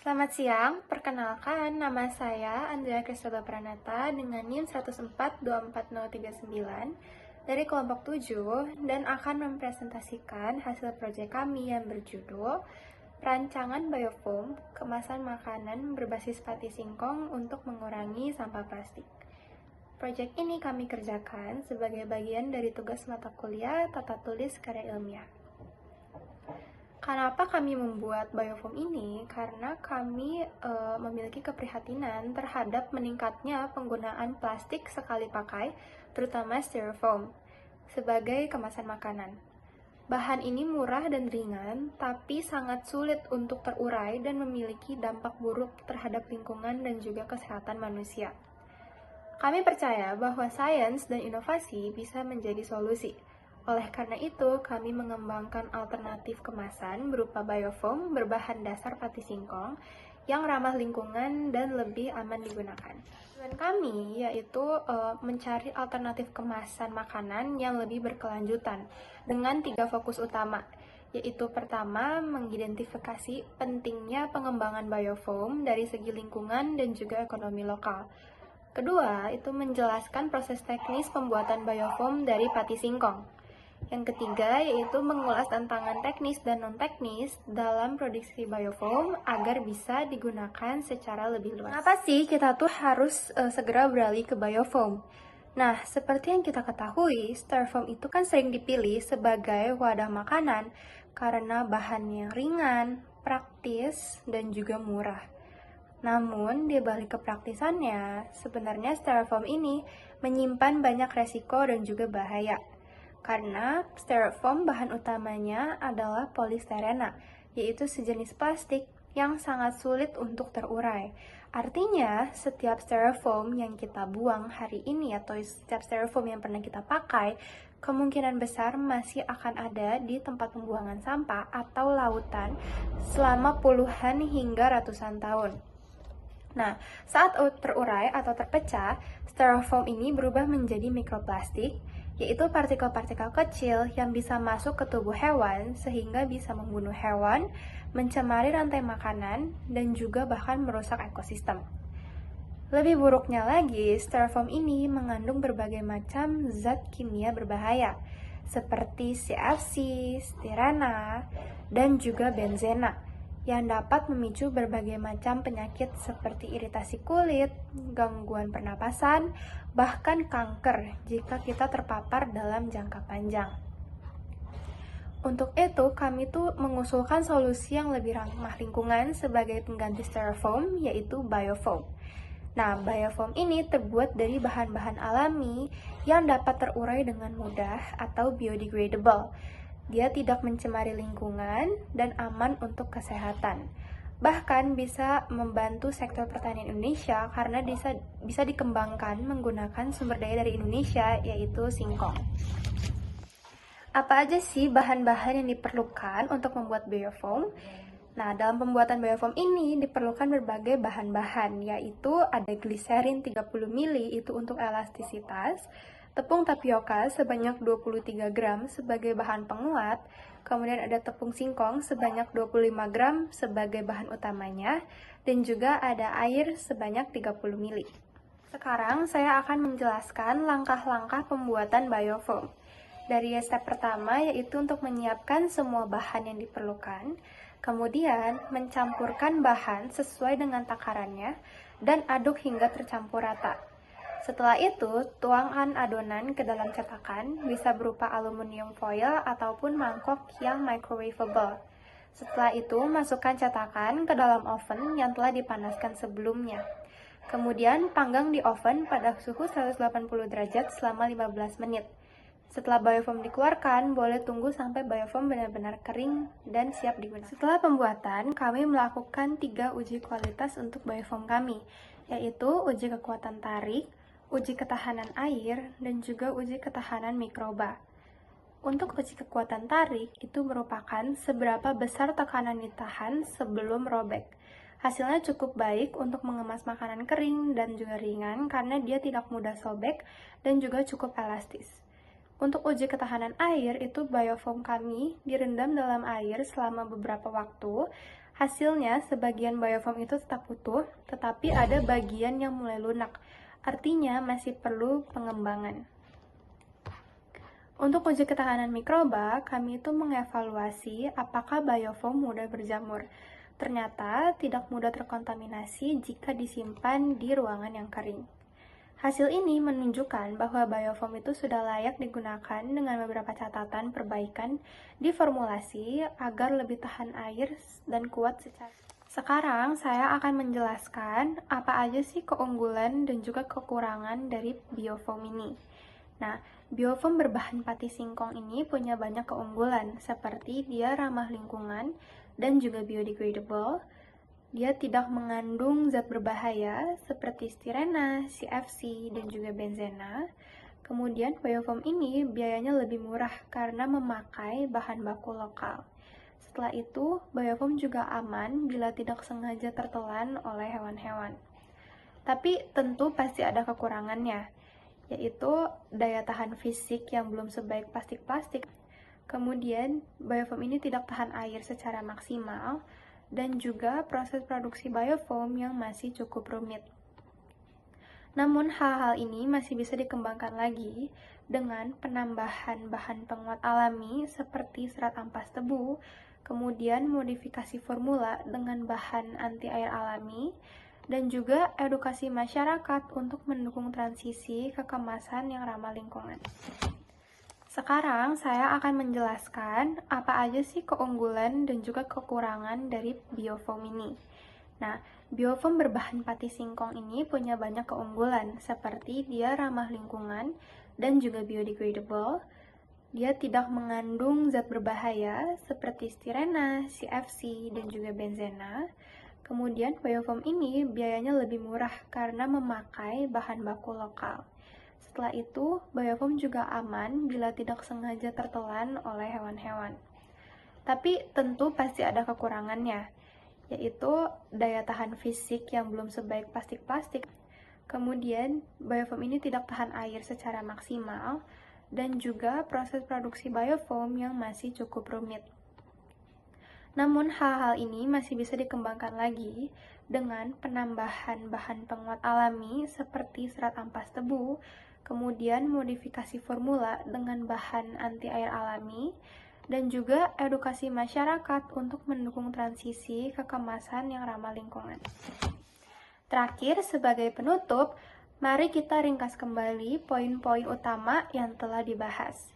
Selamat siang, perkenalkan nama saya Andrea Kristabel Pranata dengan NIM 1042439 dari kelompok 7 dan akan mempresentasikan hasil proyek kami yang berjudul Perancangan Biofoam Kemasan Makanan Berbasis Pati Singkong untuk Mengurangi Sampah Plastik. Proyek ini kami kerjakan sebagai bagian dari tugas mata kuliah Tata Tulis Karya Ilmiah. Kenapa kami membuat biofoam ini? Karena kami memiliki keprihatinan terhadap meningkatnya penggunaan plastik sekali pakai, terutama styrofoam, sebagai kemasan makanan. Bahan ini murah dan ringan, tapi sangat sulit untuk terurai dan memiliki dampak buruk terhadap lingkungan dan juga kesehatan manusia. Kami percaya bahwa sains dan inovasi bisa menjadi solusi. Oleh karena itu, kami mengembangkan alternatif kemasan berupa biofoam berbahan dasar pati singkong yang ramah lingkungan dan lebih aman digunakan. Tujuan kami yaitu mencari alternatif kemasan makanan yang lebih berkelanjutan dengan 3 fokus utama, yaitu pertama, mengidentifikasi pentingnya pengembangan biofoam dari segi lingkungan dan juga ekonomi lokal. Kedua, itu menjelaskan proses teknis pembuatan biofoam dari pati singkong. Yang ketiga, yaitu mengulas tantangan teknis dan non-teknis dalam produksi biofoam agar bisa digunakan secara lebih luas. Kenapa sih kita tuh harus segera beralih ke biofoam? Nah, seperti yang kita ketahui, styrofoam itu kan sering dipilih sebagai wadah makanan karena bahannya ringan, praktis, dan juga murah. Namun, di balik kepraktisannya, sebenarnya styrofoam ini menyimpan banyak resiko dan juga bahaya. Karena styrofoam bahan utamanya adalah polistirena, yaitu sejenis plastik yang sangat sulit untuk terurai. Artinya, setiap styrofoam yang kita buang hari ini atau setiap styrofoam yang pernah kita pakai, kemungkinan besar masih akan ada di tempat pembuangan sampah atau lautan selama puluhan hingga ratusan tahun. Nah, saat terurai atau terpecah, styrofoam ini berubah menjadi mikroplastik, yaitu partikel-partikel kecil yang bisa masuk ke tubuh hewan sehingga bisa membunuh hewan, mencemari rantai makanan, dan juga bahkan merusak ekosistem. Lebih buruknya lagi, styrofoam ini mengandung berbagai macam zat kimia berbahaya, seperti CFC, stirena, dan juga benzena, yang dapat memicu berbagai macam penyakit seperti iritasi kulit, gangguan pernapasan, bahkan kanker jika kita terpapar dalam jangka panjang. Untuk itu, kami tuh mengusulkan solusi yang lebih ramah lingkungan sebagai pengganti styrofoam, yaitu biofoam. Nah, biofoam ini terbuat dari bahan-bahan alami yang dapat terurai dengan mudah atau biodegradable. Dia tidak mencemari lingkungan dan aman untuk kesehatan. Bahkan bisa membantu sektor pertanian Indonesia karena bisa dikembangkan menggunakan sumber daya dari Indonesia, yaitu singkong. Apa aja sih bahan-bahan yang diperlukan untuk membuat biofoam? Nah, dalam pembuatan biofoam ini diperlukan berbagai bahan-bahan, yaitu ada gliserin 30 ml itu untuk elastisitas, tepung tapioka sebanyak 23 gram sebagai bahan penguat, kemudian ada tepung singkong sebanyak 25 gram sebagai bahan utamanya, dan juga ada air sebanyak 30 ml. Sekarang saya akan menjelaskan langkah-langkah pembuatan biofoam. Dari step pertama yaitu untuk menyiapkan semua bahan yang diperlukan, kemudian mencampurkan bahan sesuai dengan takarannya, dan aduk hingga tercampur rata. Setelah itu, tuangkan adonan ke dalam cetakan, bisa berupa aluminium foil ataupun mangkok yang microwavable. Setelah itu, masukkan cetakan ke dalam oven yang telah dipanaskan sebelumnya. Kemudian, panggang di oven pada suhu 180 derajat selama 15 menit. Setelah biofoam dikeluarkan, boleh tunggu sampai biofoam benar-benar kering dan siap digunakan. Setelah pembuatan, kami melakukan 3 uji kualitas untuk biofoam kami, yaitu uji kekuatan tarik, uji ketahanan air, dan juga uji ketahanan mikroba. Untuk uji kekuatan tarik, itu merupakan seberapa besar tekanan ditahan sebelum robek. Hasilnya cukup baik untuk mengemas makanan kering dan juga ringan karena dia tidak mudah sobek dan juga cukup elastis. Untuk uji ketahanan air, itu biofoam kami direndam dalam air selama beberapa waktu. Hasilnya, sebagian biofoam itu tetap utuh, tetapi ada bagian yang mulai lunak. Artinya masih perlu pengembangan. Untuk uji ketahanan mikroba, kami itu mengevaluasi apakah biofoam mudah berjamur. Ternyata tidak mudah terkontaminasi jika disimpan di ruangan yang kering. Hasil ini menunjukkan bahwa biofoam itu sudah layak digunakan dengan beberapa catatan perbaikan di formulasi agar lebih tahan air dan kuat secara. Sekarang saya akan menjelaskan apa aja sih keunggulan dan juga kekurangan dari biofoam ini. Nah, biofoam berbahan pati singkong ini punya banyak keunggulan, seperti dia ramah lingkungan dan juga biodegradable. Dia tidak mengandung zat berbahaya seperti stirena, CFC, dan juga benzena. Kemudian, biofoam ini biayanya lebih murah karena memakai bahan baku lokal. Setelah itu, biofoam juga aman bila tidak sengaja tertelan oleh hewan-hewan. Tapi tentu pasti ada kekurangannya, yaitu daya tahan fisik yang belum sebaik plastik-plastik. Kemudian, biofoam ini tidak tahan air secara maksimal, dan juga proses produksi biofoam yang masih cukup rumit. Namun, hal-hal ini masih bisa dikembangkan lagi dengan penambahan bahan penguat alami seperti serat ampas tebu, kemudian modifikasi formula dengan bahan anti air alami, dan juga edukasi masyarakat untuk mendukung transisi ke kemasan yang ramah lingkungan. Sekarang saya akan menjelaskan apa aja sih keunggulan dan juga kekurangan dari biofoam ini. Nah, biofoam berbahan pati singkong ini punya banyak keunggulan, seperti dia ramah lingkungan dan juga biodegradable. Dia tidak mengandung zat berbahaya seperti stirena, CFC, dan juga benzena. Kemudian, biofoam ini biayanya lebih murah karena memakai bahan baku lokal. Setelah itu, biofoam juga aman bila tidak sengaja tertelan oleh hewan-hewan. Tapi tentu pasti ada kekurangannya, yaitu daya tahan fisik yang belum sebaik plastik-plastik. Kemudian, biofoam ini tidak tahan air secara maksimal, dan juga proses produksi biofoam yang masih cukup rumit. Namun, hal-hal ini masih bisa dikembangkan lagi dengan penambahan bahan penguat alami seperti serat ampas tebu, kemudian modifikasi formula dengan bahan anti air alami, dan juga edukasi masyarakat untuk mendukung transisi ke kemasan yang ramah lingkungan. Terakhir, sebagai penutup, mari kita ringkas kembali poin-poin utama yang telah dibahas.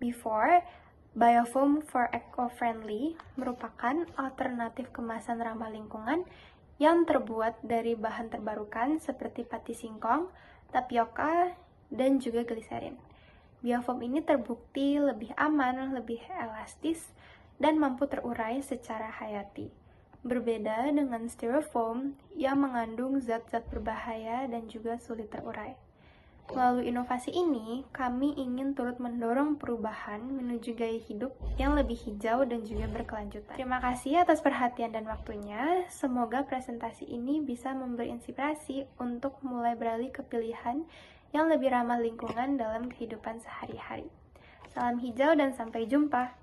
Before, biofoam for eco-friendly merupakan alternatif kemasan ramah lingkungan yang terbuat dari bahan terbarukan seperti pati singkong, tapioka, dan juga gliserin. Biofoam ini terbukti lebih aman, lebih elastis, dan mampu terurai secara hayati. Berbeda dengan styrofoam yang mengandung zat-zat berbahaya dan juga sulit terurai. Melalui inovasi ini, kami ingin turut mendorong perubahan menuju gaya hidup yang lebih hijau dan juga berkelanjutan. Terima kasih atas perhatian dan waktunya. Semoga presentasi ini bisa memberi inspirasi untuk mulai beralih ke pilihan yang lebih ramah lingkungan dalam kehidupan sehari-hari. Salam hijau dan sampai jumpa!